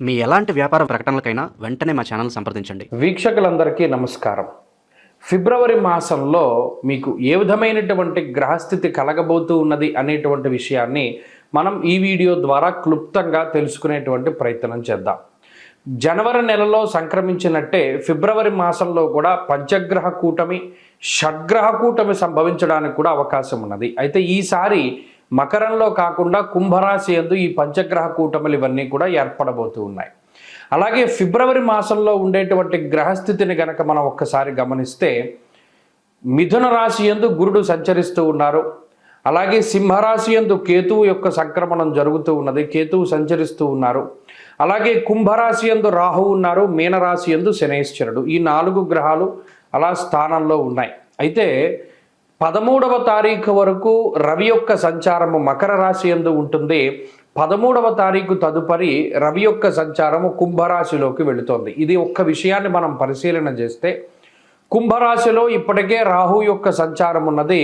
మీ ఎలాంటి వ్యాపార ప్రకటనలకైనా వెంటనే మా ఛానల్ సంప్రదించండి. వీక్షకులందరికీ నమస్కారం. ఫిబ్రవరి మాసంలో మీకు ఏ విధమైనటువంటి గ్రహస్థితి కలగబోతూ ఉన్నది అనేటువంటి విషయాన్ని మనం ఈ వీడియో ద్వారా క్లుప్తంగా తెలుసుకునేటువంటి ప్రయత్నం చేద్దాం. జనవరి నెలలో సంక్రమించినట్టే ఫిబ్రవరి మాసంలో కూడా పంచగ్రహ కూటమి, షడ్గ్రహ కూటమి సంభవించడానికి కూడా అవకాశం ఉన్నది. అయితే ఈసారి మకరంలో కాకుండా కుంభరాశి యందు ఈ పంచగ్రహ కూటములు ఇవన్నీ కూడా ఏర్పడబోతూ ఉన్నాయి. అలాగే ఫిబ్రవరి మాసంలో ఉండేటువంటి గ్రహస్థితిని గనక మనం ఒక్కసారి గమనిస్తే మిథున రాశి యందు గురుడు సంచరిస్తూ ఉన్నారు. అలాగే సింహరాశి యందు కేతువు యొక్క సంక్రమణం జరుగుతూ ఉన్నది, కేతువు సంచరిస్తూ ఉన్నారు. అలాగే కుంభరాశి యందు రాహువు ఉన్నారు, మీనరాశి యందు శనైశ్వరుడు. ఈ 4 గ్రహాలు అలా స్థానంలో ఉన్నాయి. అయితే 13వ తారీఖు వరకు రవి యొక్క సంచారము మకర రాశి యందు ఉంటుంది. 13వ తారీఖు తదుపరి రవి యొక్క సంచారము కుంభరాశిలోకి వెళుతోంది. ఇది ఒక్క విషయాన్ని మనం పరిశీలన చేస్తే కుంభరాశిలో ఇప్పటికే రాహు యొక్క సంచారం ఉన్నది.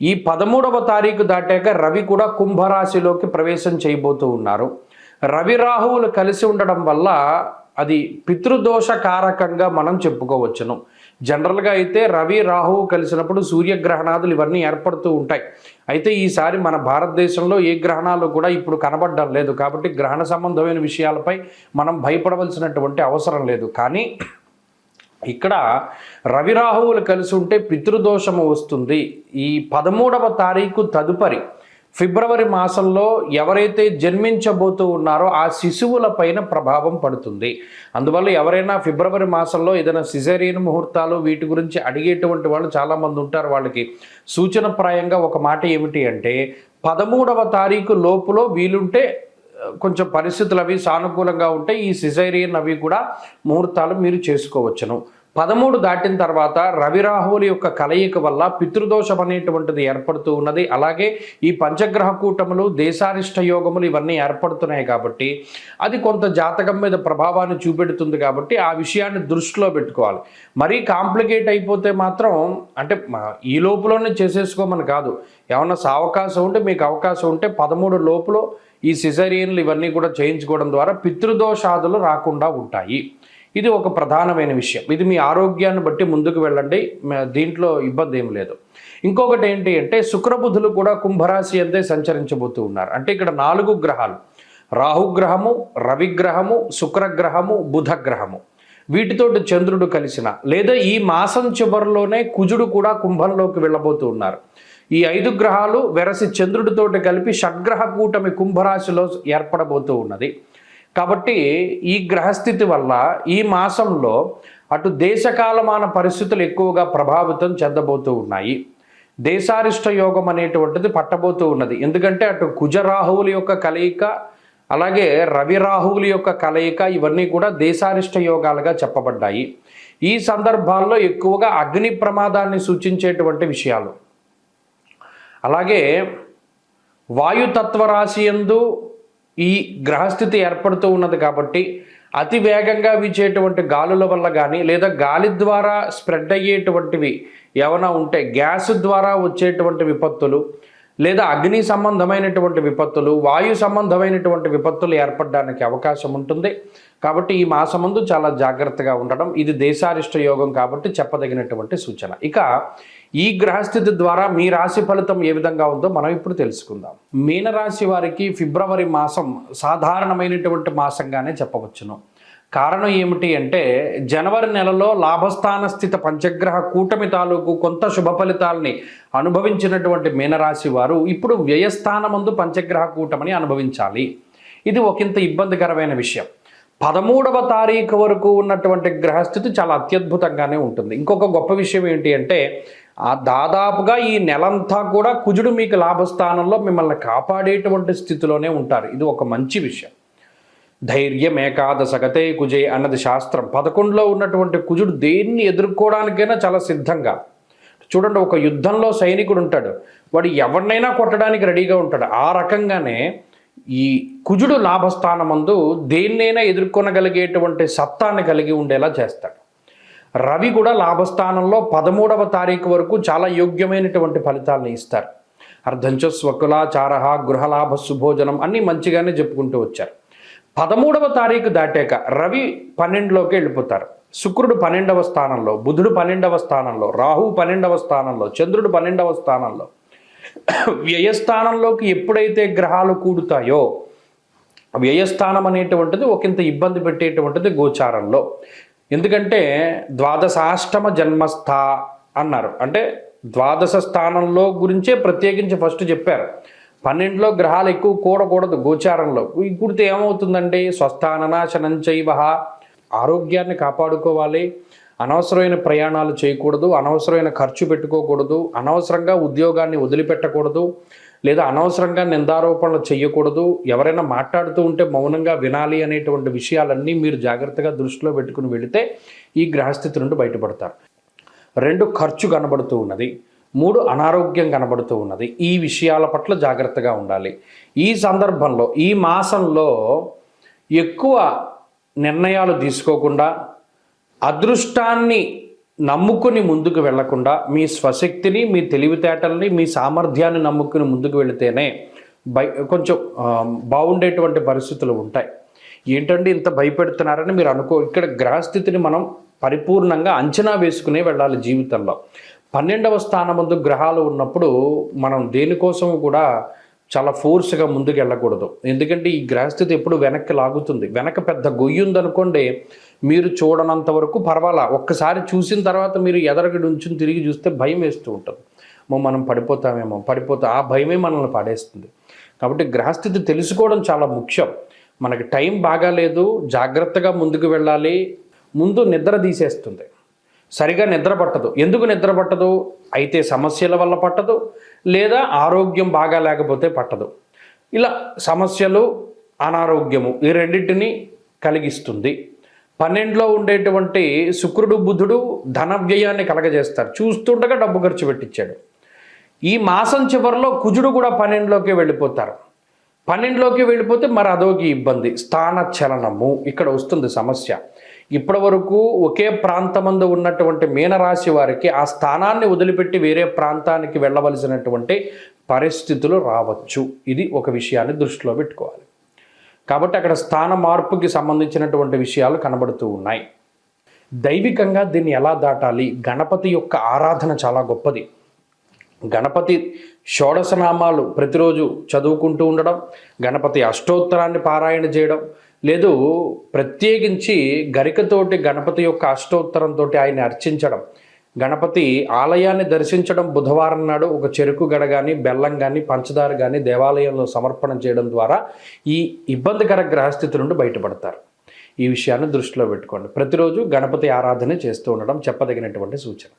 ఈ 13వ తారీఖు దాటాక రవి కూడా కుంభరాశిలోకి ప్రవేశం చేయబోతూ ఉన్నారు. రవి రాహువులు కలిసి ఉండడం వల్ల అది పితృదోష కారకంగా మనం చెప్పుకోవచ్చును. జనరల్గా అయితే రవి రాహువు కలిసినప్పుడు సూర్యగ్రహణాదులు ఇవన్నీ ఏర్పడుతూ ఉంటాయి. అయితే ఈసారి మన భారతదేశంలో ఏ గ్రహణాలు కూడా ఇప్పుడు కనబడడం లేదు. కాబట్టి గ్రహణ సంబంధమైన విషయాలపై మనం భయపడవలసినటువంటి అవసరం లేదు. కానీ ఇక్కడ రవి రాహువులు కలిసి ఉంటే పితృదోషము వస్తుంది. ఈ 13వ తారీఖు తదుపరి ఫిబ్రవరి మాసంలో ఎవరైతే జన్మించబోతూ ఉన్నారో ఆ శిశువుల పైన ప్రభావం పడుతుంది. అందువల్ల ఎవరైనా ఫిబ్రవరి మాసంలో ఏదైనా సిజేరియన్ ముహూర్తాలు వీటి గురించి అడిగేటువంటి వాళ్ళు చాలామంది ఉంటారు. వాళ్ళకి సూచనప్రాయంగా ఒక మాట ఏమిటి అంటే 13వ తారీఖు లోపులో వీలుంటే కొంచెం పరిస్థితులు అవి సానుకూలంగా ఉంటే ఈ సిజేరియన్ అవి కూడా ముహూర్తాలు మీరు చేసుకోవచ్చును. 13 దాటిన తర్వాత రవి రాహువుల యొక్క కలయిక వల్ల పితృదోషం అనేటువంటిది ఏర్పడుతూ ఉన్నది. అలాగే ఈ పంచగ్రహ కూటములు, దేశారిష్ట యోగములు ఇవన్నీ ఏర్పడుతున్నాయి కాబట్టి అది కొంత జాతకం మీద ప్రభావాన్ని చూపెడుతుంది. కాబట్టి ఆ విషయాన్ని దృష్టిలో పెట్టుకోవాలి. మరీ కాంప్లికేట్ అయిపోతే మాత్రం అంటే ఈ లోపులోనే చేసేసుకోమని కాదు. ఏమన్నా అవకాశం ఉంటే మీకు అవకాశం ఉంటే 13 లోపులో ఈ సిజేరియన్లు ఇవన్నీ కూడా చేయించుకోవడం ద్వారా పితృదోషాదులు రాకుండా ఉంటాయి. ఇది ఒక ప్రధానమైన విషయం. ఇది మీ ఆరోగ్యాన్ని బట్టి ముందుకు వెళ్ళండి, దీంట్లో ఇబ్బంది ఏం లేదు. ఇంకొకటి ఏంటి అంటే శుక్రబుధులు కూడా కుంభరాశి అంతే సంచరించబోతూ ఉన్నారు. అంటే ఇక్కడ 4 గ్రహాలు, రాహుగ్రహము, రవిగ్రహము, శుక్రగ్రహము, బుధగ్రహము, వీటితోటి చంద్రుడు కలిసిన లేదా ఈ మాసం చివరిలోనే కుజుడు కూడా కుంభంలోకి వెళ్ళబోతూ ఉన్నారు. ఈ 5 గ్రహాలు వెరసి చంద్రుడితోటి కలిపి షడ్గ్రహ కూటమి కుంభరాశిలో ఏర్పడబోతూ ఉన్నది. కాబట్టి ఈ గ్రహస్థితి వల్ల ఈ మాసంలో అటు దేశకాలమాన పరిస్థితులు ఎక్కువగా ప్రభావితం చెందబోతూ ఉన్నాయి. దేశారిష్ట యోగం అనేటువంటిది పట్టబోతూ ఉన్నది. ఎందుకంటే అటు కుజరాహువుల యొక్క కలయిక, అలాగే రవి రాహువుల యొక్క కలయిక ఇవన్నీ కూడా దేశారిష్ట యోగాలుగా చెప్పబడ్డాయి. ఈ సందర్భాల్లో ఎక్కువగా అగ్ని ప్రమాదాన్ని సూచించేటువంటి విషయాలు, అలాగే వాయుతత్వ రాశి యందు ఈ గ్రహస్థితి ఏర్పడుతూ ఉన్నది. కాబట్టి అతి వేగంగా వీచేటువంటి గాలుల వల్ల కానీ లేదా గాలి ద్వారా స్ప్రెడ్ అయ్యేటువంటివి ఏమైనా ఉంటే గ్యాస్ ద్వారా వచ్చేటువంటి విపత్తులు లేదా అగ్ని సంబంధమైనటువంటి విపత్తులు, వాయు సంబంధమైనటువంటి విపత్తులు ఏర్పడడానికి అవకాశం ఉంటుంది. కాబట్టి ఈ మాసమందు చాలా జాగ్రత్తగా ఉండడం, ఇది దేశారిష్ట యోగం కాబట్టి చెప్పదగినటువంటి సూచన. ఇక ఈ గ్రహస్థితి ద్వారా మీ రాశి ఫలితం ఏ విధంగా ఉందో మనం ఇప్పుడు తెలుసుకుందాం. మీనరాశి వారికి ఫిబ్రవరి మాసం సాధారణమైనటువంటి మాసంగానే చెప్పవచ్చును. కారణం ఏమిటి అంటే జనవరి నెలలో లాభస్థాన స్థిత పంచగ్రహ కూటమి తాలూకు కొంత శుభ ఫలితాలని అనుభవించినటువంటి మీనరాశి వారు ఇప్పుడు వ్యయస్థానమందు పంచగ్రహ కూటమిని అనుభవించాలి. ఇది ఒకంత ఇబ్బందికరమైన విషయం. 13వ తారీఖు వరకు ఉన్నటువంటి గ్రహస్థితి చాలా అత్యద్భుతంగానే ఉంటుంది. ఇంకొక గొప్ప విషయం ఏంటి అంటే దాదాపుగా ఈ నెలంతా కూడా కుజుడు మీకు లాభస్థానంలో మిమ్మల్ని కాపాడేటువంటి స్థితిలోనే ఉంటారు. ఇది ఒక మంచి విషయం. ధైర్యం ఏకాదశగతే కుజే అన్నది శాస్త్రం. 11లో ఉన్నటువంటి కుజుడు దేన్ని ఎదుర్కోవడానికైనా చాలా సిద్ధంగా. చూడండి, ఒక యుద్ధంలో సైనికుడు ఉంటాడు, వాడు ఎవరినైనా కొట్టడానికి రెడీగా ఉంటాడు. ఆ రకంగానే ఈ కుజుడు లాభస్థానమందు దేన్నైనా ఎదుర్కొనగలిగేటువంటి సత్తాన్ని కలిగి ఉండేలా చేస్తాడు. రవి కూడా లాభస్థానంలో 13వ తారీఖు వరకు చాలా యోగ్యమైనటువంటి ఫలితాలను ఇస్తారు. అర్ధంచ స్వకులాచార, గృహలాభ, సుభోజనం అన్నీ మంచిగానే చెప్పుకుంటూ వచ్చారు. 13వ తారీఖు దాటాక రవి 12లోకి వెళ్ళిపోతారు. శుక్రుడు 12వ స్థానంలో, బుధుడు 12వ స్థానంలో, రాహు 12వ స్థానంలో, చంద్రుడు 12వ స్థానంలో. వ్యయస్థానంలోకి ఎప్పుడైతే గ్రహాలు కూడుతాయో, వ్యయస్థానం అనేటువంటిది ఒకంత ఇబ్బంది పెట్టేటువంటిది గోచారంలో. ఎందుకంటే ద్వాదశాష్టమ జన్మస్థ అన్నారు, అంటే ద్వాదశ స్థానంలో గురించే ప్రత్యేకించి ఫస్ట్ చెప్పారు. 12లో గ్రహాలు ఎక్కువ కూడకూడదు గోచారంలో. కూడితే ఏమవుతుందండి? స్వస్థాననాశనం చైవ, ఆరోగ్యాన్ని కాపాడుకోవాలి, అనవసరమైన ప్రయాణాలు చేయకూడదు, అనవసరమైన ఖర్చు పెట్టుకోకూడదు, అనవసరంగా ఉద్యోగాన్ని వదిలిపెట్టకూడదు, లేదా అనవసరంగా నిందారోపణలు చేయకూడదు, ఎవరైనా మాట్లాడుతూ ఉంటే మౌనంగా వినాలి అనేటువంటి విషయాలన్నీ మీరు జాగ్రత్తగా దృష్టిలో పెట్టుకుని వెళితే ఈ గ్రహస్థితి నుండి బయటపడతారు. 2 ఖర్చు కనబడుతూ ఉన్నది, 3 అనారోగ్యం కనబడుతూ ఉన్నది. ఈ విషయాల పట్ల జాగ్రత్తగా ఉండాలి. ఈ సందర్భంలో ఈ మాసంలో ఎక్కువ నిర్ణయాలు తీసుకోకుండా, అదృష్టాన్ని నమ్ముకుని ముందుకు వెళ్లకుండా, మీ స్వశక్తిని, మీ తెలివితేటల్ని, మీ సామర్థ్యాన్ని నమ్ముకుని ముందుకు వెళితేనే కొంచెం బాగుండేటువంటి పరిస్థితులు ఉంటాయి. ఏంటంటే ఇంత భయపెడుతున్నారని మీరు ఇక్కడ గ్రహస్థితిని మనం పరిపూర్ణంగా అంచనా వేసుకునే వెళ్ళాలి జీవితంలో. 12వ స్థానమందు గ్రహాలు ఉన్నప్పుడు మనం దేనికోసం కూడా చాలా ఫోర్స్గా ముందుకు వెళ్ళకూడదు. ఎందుకంటే ఈ గ్రహస్థితి ఎప్పుడు వెనక్కి లాగుతుంది. వెనక పెద్ద గొయ్యి ఉందనుకోండి, మీరు చూడనంత వరకు పర్వాలా, ఒక్కసారి చూసిన తర్వాత మీరు ఎదరగడి ఉంచుని తిరిగి చూస్తే భయం వేస్తూ ఉంటుంది. మనం పడిపోతామేమో, ఆ భయమే మనల్ని పడేస్తుంది. కాబట్టి గ్రహస్థితి తెలుసుకోవడం చాలా ముఖ్యం. మనకి టైం బాగాలేదు, జాగ్రత్తగా ముందుకు వెళ్ళాలి. ముందు నిద్ర తీసేస్తుంది, సరిగా నిద్ర పట్టదు. ఎందుకు నిద్ర పట్టదు? అయితే సమస్యల వల్ల పట్టదు, లేదా ఆరోగ్యం బాగా లేకపోతే పట్టదు. ఇలా సమస్యలు, అనారోగ్యము ఈ రెండింటిని కలిగిస్తుంది. 12లో ఉండేటువంటి శుక్రుడు, బుధుడు ధన వ్యయాన్ని కలగజేస్తారు. చూస్తుండగా డబ్బు ఖర్చు పెట్టించాడు. ఈ మాసం చివరిలో కుజుడు కూడా 12లోకి వెళ్ళిపోతారు. 12లోకి వెళ్ళిపోతే మరి అదోకి ఇబ్బంది, స్థాన చలనము ఇక్కడ వస్తుంది సమస్య. ఇప్పటి వరకు ఒకే ప్రాంతమందు ఉన్నటువంటి మీనరాశి వారికి ఆ స్థానాన్ని వదిలిపెట్టి వేరే ప్రాంతానికి వెళ్ళవలసినటువంటి పరిస్థితులు రావచ్చు. ఇది ఒక విషయాన్ని దృష్టిలో పెట్టుకోవాలి. కాబట్టి అక్కడ స్థాన మార్పుకి సంబంధించినటువంటి విషయాలు కనబడుతూ ఉన్నాయి. దైవికంగా దీన్ని ఎలా దాటాలి? గణపతి యొక్క ఆరాధన చాలా గొప్పది. గణపతి షోడశనామాలు ప్రతిరోజు చదువుకుంటూ ఉండడం, గణపతి అష్టోత్తరాన్ని పారాయణ చేయడం, లేదు ప్రత్యేకించి గరికతోటి గణపతి యొక్క అష్టోత్తరంతో ఆయన్ని అర్చించడం, గణపతి ఆలయాన్ని దర్శించడం, బుధవారం నాడు ఒక చెరుకు గడ కానీ, బెల్లం కానీ, పంచదార కానీ దేవాలయంలో సమర్పణ చేయడం ద్వారా ఈ ఇబ్బందికర గ్రహస్థితి నుండి బయటపడతారు. ఈ విషయాన్ని దృష్టిలో పెట్టుకోండి. ప్రతిరోజు గణపతి ఆరాధన చేస్తూ ఉండడం చెప్పదగినటువంటి సూచన.